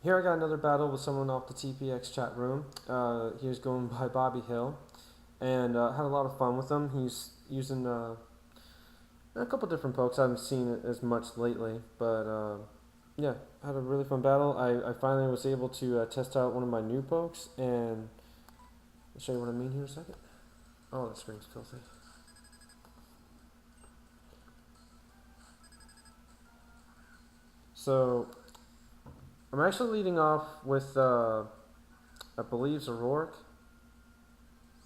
Here I got another battle with someone off the TPX chat room. He was going by Bobby Hill, and had a lot of fun with him. He's using a couple different pokes. I haven't seen it as much lately, but yeah, had a really fun battle. I finally was able to test out one of my new pokes, and I'll show you what I mean here in a second. Oh, the screen's filthy. So I'm actually leading off with I believe Zoroark.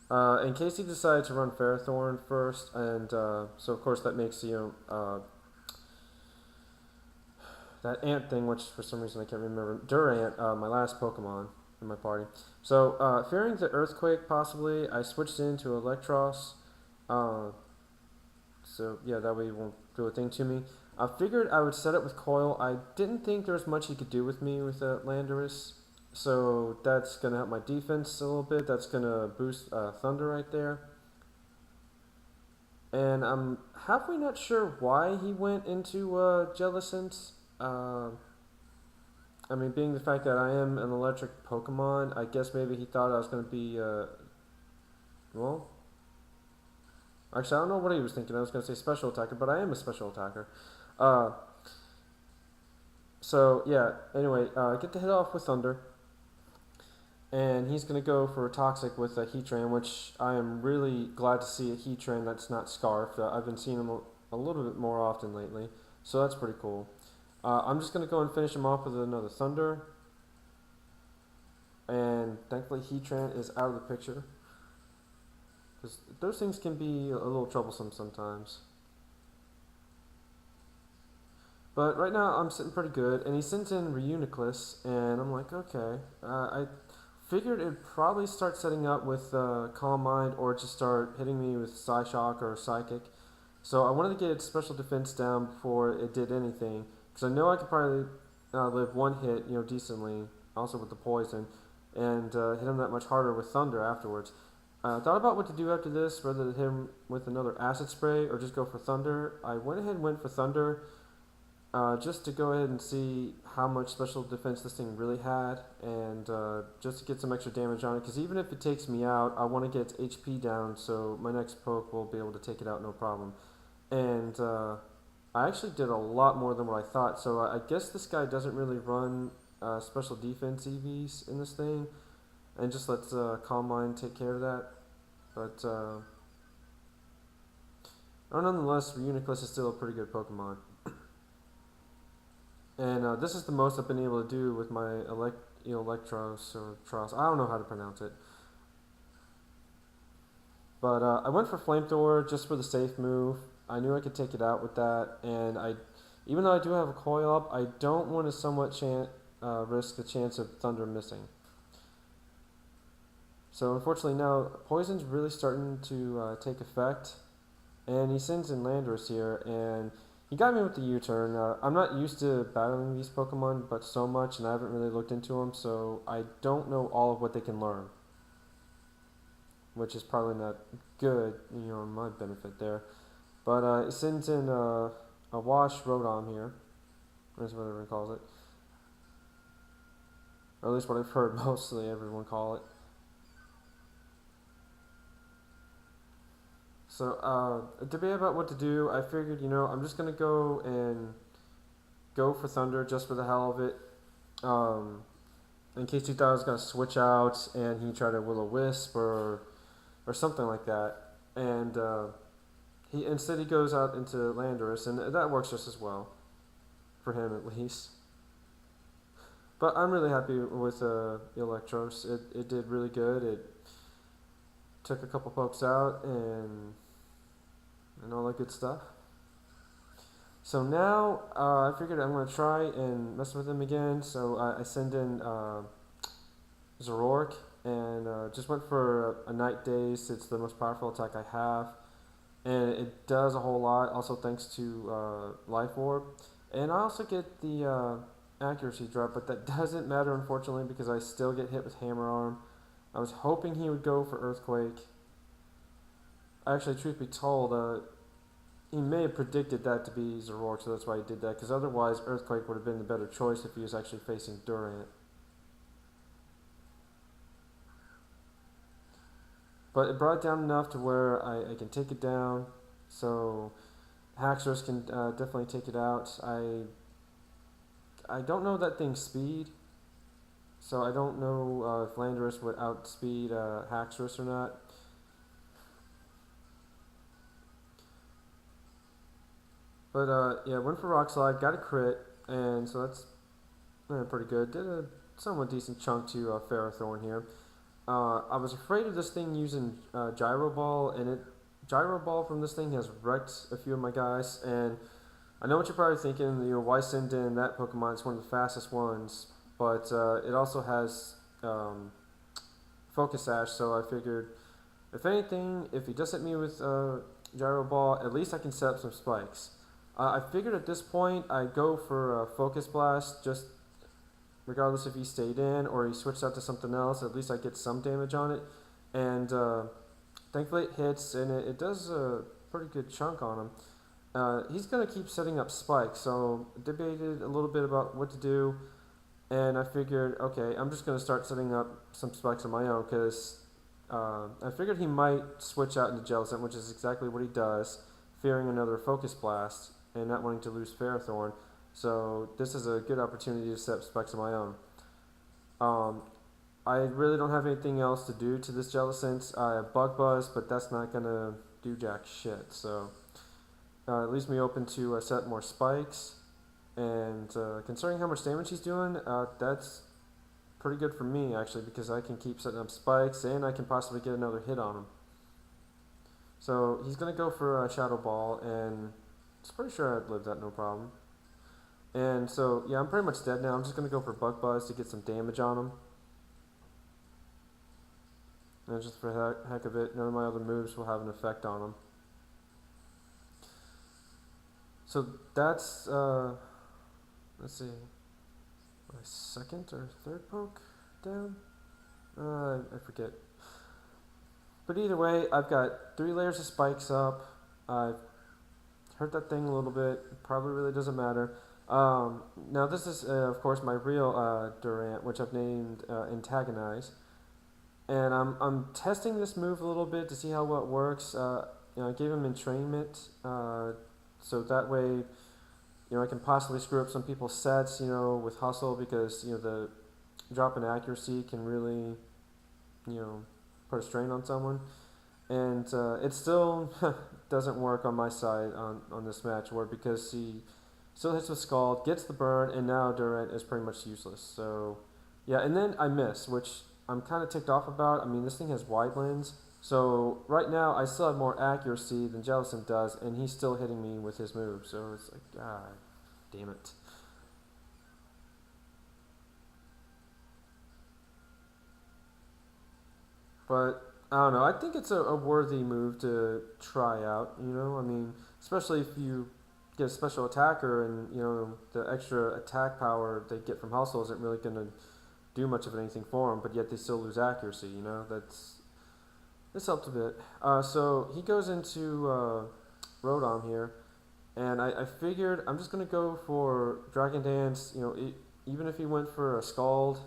In case he decided to run Ferrothorn first, and so of course that makes that ant thing, which for some reason I can't remember, Durant, my last Pokemon in my party. So fearing the Earthquake possibly, I switched into Electros. Uh, so yeah, that way he won't do a thing to me. I figured I would set it with Coil. I didn't think there was much he could do with me with Landorus. So that's going to help my defense a little bit. That's going to boost Thunder right there. And I'm halfway not sure why he went into Jellicent. I mean, being the fact that I am an electric Pokemon, I guess maybe he thought I was going to be, well, actually, I don't know what he was thinking. I was going to say special attacker, but I am a special attacker. So, yeah, anyway, I get to hit off with Thunder. And he's going to go for a Toxic with a Heatran, which I am really glad to see a Heatran that's not Scarfed. I've been seeing him a little bit more often lately, so that's pretty cool. I'm just going to go and finish him off with another Thunder. And thankfully Heatran is out of the picture, because those things can be a little troublesome sometimes. But right now I'm sitting pretty good, and he sends in Reuniclus, and I'm like, okay. I figured it'd probably start setting up with Calm Mind, or just start hitting me with Psyshock or Psychic. So I wanted to get its special defense down before it did anything, because I know I could probably live one hit, decently, also with the poison, and hit him that much harder with Thunder afterwards. I thought about what to do after this, whether to hit him with another Acid Spray or just go for Thunder. I went ahead and went for Thunder, just to go ahead and see how much special defense this thing really had, and just to get some extra damage on it, because even if it takes me out, I want to get its HP down, so my next poke will be able to take it out no problem. And I actually did a lot more than what I thought, so I guess this guy doesn't really run special defense EVs in this thing, and just lets Calm Mind take care of that. But nonetheless, Reuniclus is still a pretty good Pokemon. And this is the most I've been able to do with my Electros or Tross. I don't know how to pronounce it. But I went for Flamethrower just for the safe move. I knew I could take it out with that, and even though I do have a Coil up, I don't want to somewhat risk the chance of Thunder missing. So unfortunately now, Poison's really starting to take effect, and he sends in Landorus here, and he got me with the U-turn. I'm not used to battling these Pokemon but so much, and I haven't really looked into them, so I don't know all of what they can learn, which is probably not good, in my benefit there. But it sends in a Wash Rotom here, or whatever everyone calls it, or at least what I've heard mostly everyone call it. So, debate about what to do. I figured, I'm just going to go for Thunder just for the hell of it. In case you thought I was going to switch out and he tried to Will-O-Wisp or something like that. And instead he goes out into Landorus, and that works just as well. For him, at least. But I'm really happy with Electros. It did really good. It took a couple pokes out, and all that good stuff. So now I figured I'm going to try and mess with him again. So I send in Zoroark, and just went for a Night Daze. It's the most powerful attack I have, and it does a whole lot, also thanks to Life Orb. And I also get the accuracy drop, but that doesn't matter unfortunately, because I still get hit with Hammer Arm. I was hoping he would go for Earthquake. Actually, truth be told, he may have predicted that to be Zoroark, so that's why he did that, because otherwise Earthquake would have been the better choice if he was actually facing Durant. but it brought it down enough to where I can take it down. So Haxorus can definitely take it out. I don't know that thing's speed, so I don't know if Landorus would outspeed Haxorus or not. But yeah, went for Rock Slide, got a crit, and so that's pretty good. Did a somewhat decent chunk to Ferrothorn here. I was afraid of this thing using Gyro Ball, and Gyro Ball from this thing has wrecked a few of my guys. And I know what you're probably thinking, why send in that Pokemon? It's one of the fastest ones, but it also has Focus Sash, so I figured, if anything, if he does hit me with Gyro Ball, at least I can set up some spikes. I figured at this point I'd go for Focus Blast, just regardless if he stayed in or he switched out to something else, at least I get some damage on it. And thankfully it hits, and it does a pretty good chunk on him. He's going to keep setting up spikes, so debated a little bit about what to do, and I figured, okay, I'm just going to start setting up some spikes on my own, because I figured he might switch out into Jellicent, which is exactly what he does, fearing another Focus Blast and not wanting to lose Ferrothorn. So this is a good opportunity to set up spikes of my own. I really don't have anything else to do to this Jellicent. I have Bug Buzz, but that's not going to do jack shit. So it leaves me open to set more spikes. And considering how much damage he's doing, that's pretty good for me, actually, because I can keep setting up spikes and I can possibly get another hit on him. So he's going to go for Shadow Ball, and I'm pretty sure I'd live that no problem. And so, yeah, I'm pretty much dead now. I'm just going to go for Bug Buzz to get some damage on him. And just for the heck of it, none of my other moves will have an effect on him. So that's, let's see, my second or third poke down? I forget. But either way, I've got 3 layers of spikes up. I've hurt that thing a little bit. It probably really doesn't matter. Now this is, of course, my real Durant, which I've named Antagonize. And I'm testing this move a little bit to see how well it works. I gave him entrainment, so that way, I can possibly screw up some people's sets, with Hustle, because, the drop in accuracy can really, put a strain on someone. And it still doesn't work on my side on this match, because he still hits with Scald, gets the burn, and now Durant is pretty much useless. So, yeah, and then I miss, which I'm kind of ticked off about. I mean, this thing has wide lens, so right now I still have more accuracy than Jellicent does, and he's still hitting me with his move. So it's like, God damn it. But I don't know. I think it's a worthy move to try out. I mean, especially if you get a special attacker, and the extra attack power they get from Hustle isn't really going to do much of anything for them, but yet they still lose accuracy. This helped a bit. So he goes into Rotom here, and I figured I'm just going to go for Dragon Dance. Even if he went for a Scald,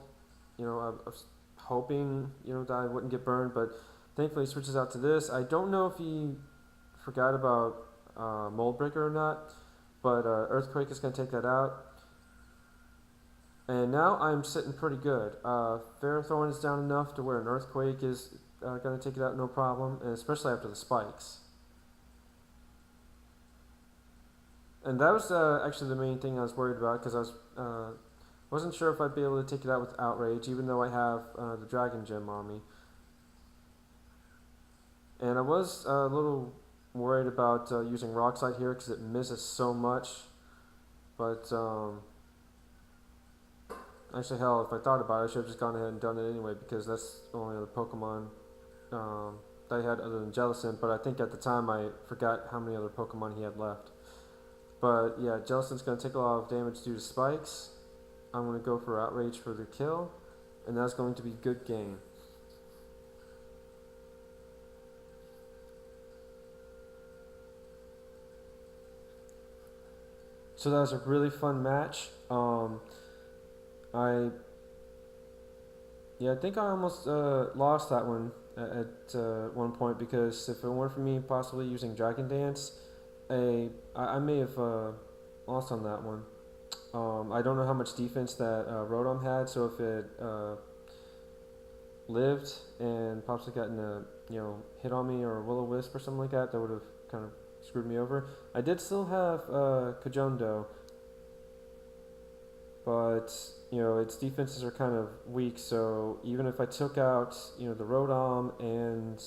I was hoping that I wouldn't get burned, but thankfully he switches out to this. I don't know if he forgot about Mold Breaker or not, but Earthquake is going to take that out. And now I'm sitting pretty good. Ferrothorn is down enough to where an Earthquake is going to take it out no problem, and especially after the spikes. And that was actually the main thing I was worried about, because I wasn't sure if I'd be able to take it out with Outrage, even though I have the Dragon Gem on me. And I was a little worried about using Rock Slide here, because it misses so much. But actually, hell, if I thought about it, I should have just gone ahead and done it anyway, because that's the only other Pokemon that I had other than Jellicent. But I think at the time I forgot how many other Pokemon he had left. But yeah, Jellicent's going to take a lot of damage due to spikes. I'm going to go for Outrage for the kill, and that's going to be good game. So that was a really fun match. I Yeah, I think I almost lost that one at one point because if it weren't for me possibly using Dragon Dance, I may have lost on that one. I don't know how much defense that Rotom had, so if it lived and possibly gotten a hit on me or Will-O-Wisp or something like that, that would have kind of screwed me over. I did still have Kajondo, but its defenses are kind of weak. So even if I took out the Rotom and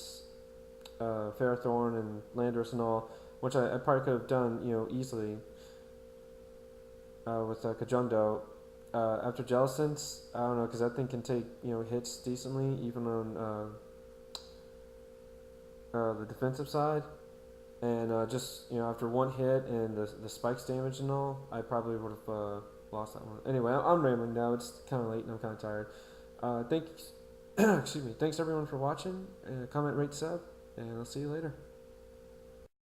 Ferrothorn and Landorus and all, which I probably could have done easily with Kajondo. After Jellicent, I don't know because that thing can take hits decently even on the defensive side, and just after one hit and the spikes damage and all, I probably would have lost that one. Anyway, I'm rambling now. It's kind of late and I'm kind of tired. Thanks, excuse me. Thanks everyone for watching. Comment, rate, sub, and I'll see you later.